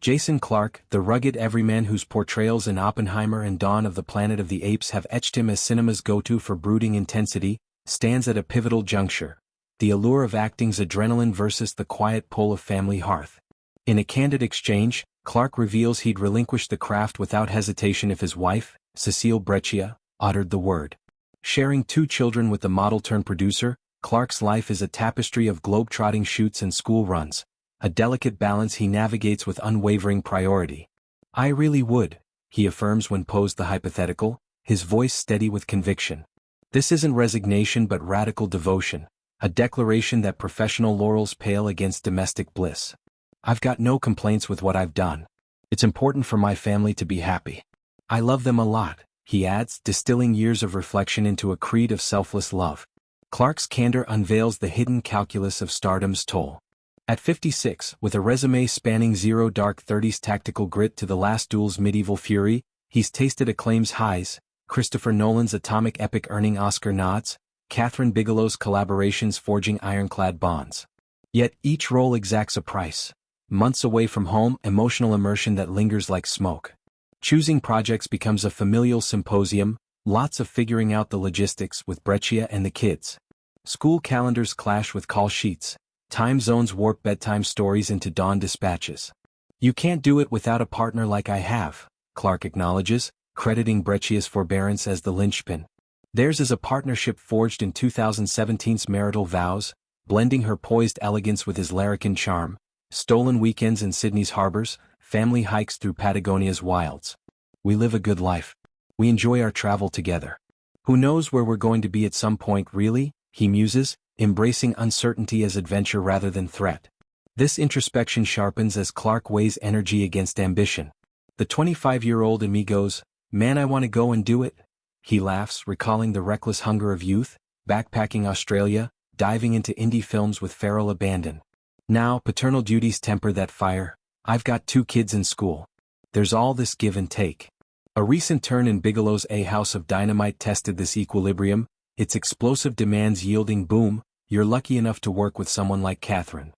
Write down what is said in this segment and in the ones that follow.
Jason Clarke, the rugged everyman whose portrayals in Oppenheimer and Dawn of the Planet of the Apes have etched him as cinema's go-to for brooding intensity, stands at a pivotal juncture. The allure of acting's adrenaline versus the quiet pull of family hearth. In a candid exchange, Clarke reveals he'd relinquish the craft without hesitation if his wife, Cecile Breccia, uttered the word. Sharing 2 children with the model-turned-producer, Clarke's life is a tapestry of globe-trotting shoots and school runs, a delicate balance he navigates with unwavering priority. "I really would," he affirms when posed the hypothetical, his voice steady with conviction. This isn't resignation but radical devotion, a declaration that professional laurels pale against domestic bliss. "I've got no complaints with what I've done. It's important for my family to be happy. I love them a lot," he adds, distilling years of reflection into a creed of selfless love. Clarke's candor unveils the hidden calculus of stardom's toll. At 56, with a resume spanning Zero Dark Thirty's tactical grit to The Last Duel's medieval fury, he's tasted acclaim's highs, Christopher Nolan's atomic epic earning Oscar nods, Catherine Bigelow's collaborations forging ironclad bonds. Yet each role exacts a price. Months away from home, emotional immersion that lingers like smoke. Choosing projects becomes a familial symposium, lots of figuring out the logistics with Breccia and the kids. School calendars clash with call sheets. Time zones warp bedtime stories into dawn dispatches. "You can't do it without a partner like I have," Clarke acknowledges, crediting Breccia's forbearance as the linchpin. Theirs is a partnership forged in 2017's marital vows, blending her poised elegance with his larrikin charm, stolen weekends in Sydney's harbors, family hikes through Patagonia's wilds. "We live a good life. We enjoy our travel together. Who knows where we're going to be at some point, really?" he muses, embracing uncertainty as adventure rather than threat. This introspection sharpens as Clarke weighs energy against ambition. The 25-year-old in me goes, "Man, I want to go and do it." He laughs, recalling the reckless hunger of youth, backpacking Australia, diving into indie films with feral abandon. Now, paternal duties temper that fire. "I've got 2 kids in school. There's all this give and take." A recent turn in Bigelow's A House of Dynamite tested this equilibrium, its explosive demands yielding boom, "You're lucky enough to work with someone like Catherine."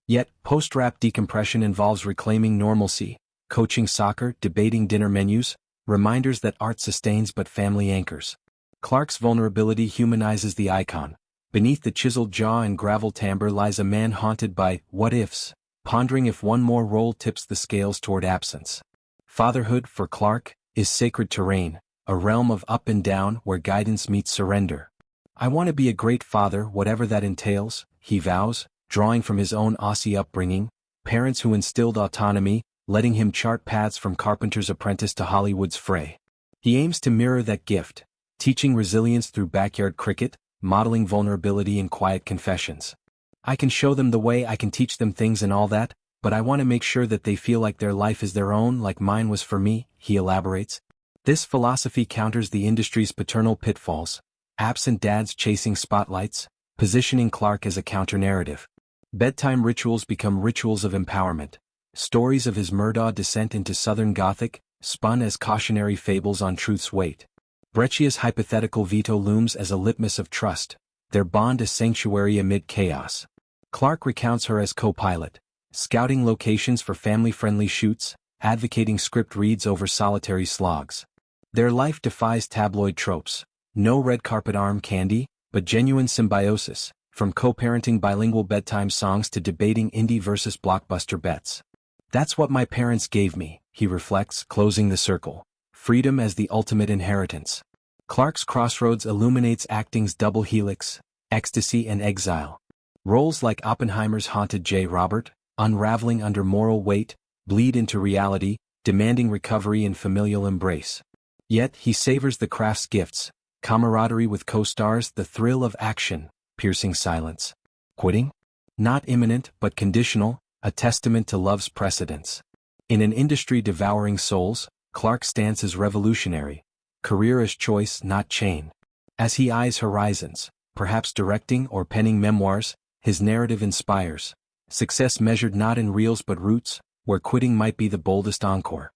Yet, post-rap decompression involves reclaiming normalcy, coaching soccer, debating dinner menus, reminders that art sustains but family anchors. Clarke's vulnerability humanizes the icon. Beneath the chiseled jaw and gravel timbre lies a man haunted by what-ifs, pondering if one more role tips the scales toward absence. Fatherhood, for Clarke, is sacred terrain, a realm of up and down where guidance meets surrender. "I want to be a great father, whatever that entails," he vows, drawing from his own Aussie upbringing, parents who instilled autonomy, letting him chart paths from carpenter's apprentice to Hollywood's fray. He aims to mirror that gift, teaching resilience through backyard cricket, modeling vulnerability in quiet confessions. "I can show them the way, I can teach them things and all that, but I want to make sure that they feel like their life is their own, like mine was for me," he elaborates. This philosophy counters the industry's paternal pitfalls, absent dads chasing spotlights, positioning Clarke as a counter-narrative. Bedtime rituals become rituals of empowerment. Stories of his Murdaugh descent into Southern Gothic, spun as cautionary fables on truth's weight. Breccia's hypothetical veto looms as a litmus of trust, their bond a sanctuary amid chaos. Clarke recounts her as co-pilot, scouting locations for family-friendly shoots, advocating script reads over solitary slogs. Their life defies tabloid tropes. No red carpet arm candy, but genuine symbiosis, from co-parenting bilingual bedtime songs to debating indie versus blockbuster bets. "That's what my parents gave me," he reflects, closing the circle. Freedom as the ultimate inheritance. Clarke's Crossroads illuminates acting's double helix, ecstasy and exile. Roles like Oppenheimer's haunted J. Robert, unraveling under moral weight, bleed into reality, demanding recovery and familial embrace. Yet he savors the craft's gifts, camaraderie with co-stars, the thrill of action, piercing silence. Quitting? Not imminent but conditional, a testament to love's precedence. In an industry devouring souls, Clarke's stance is revolutionary. Career as choice, not chain. As he eyes horizons, perhaps directing or penning memoirs, his narrative inspires. Success measured not in reels but roots, where quitting might be the boldest encore.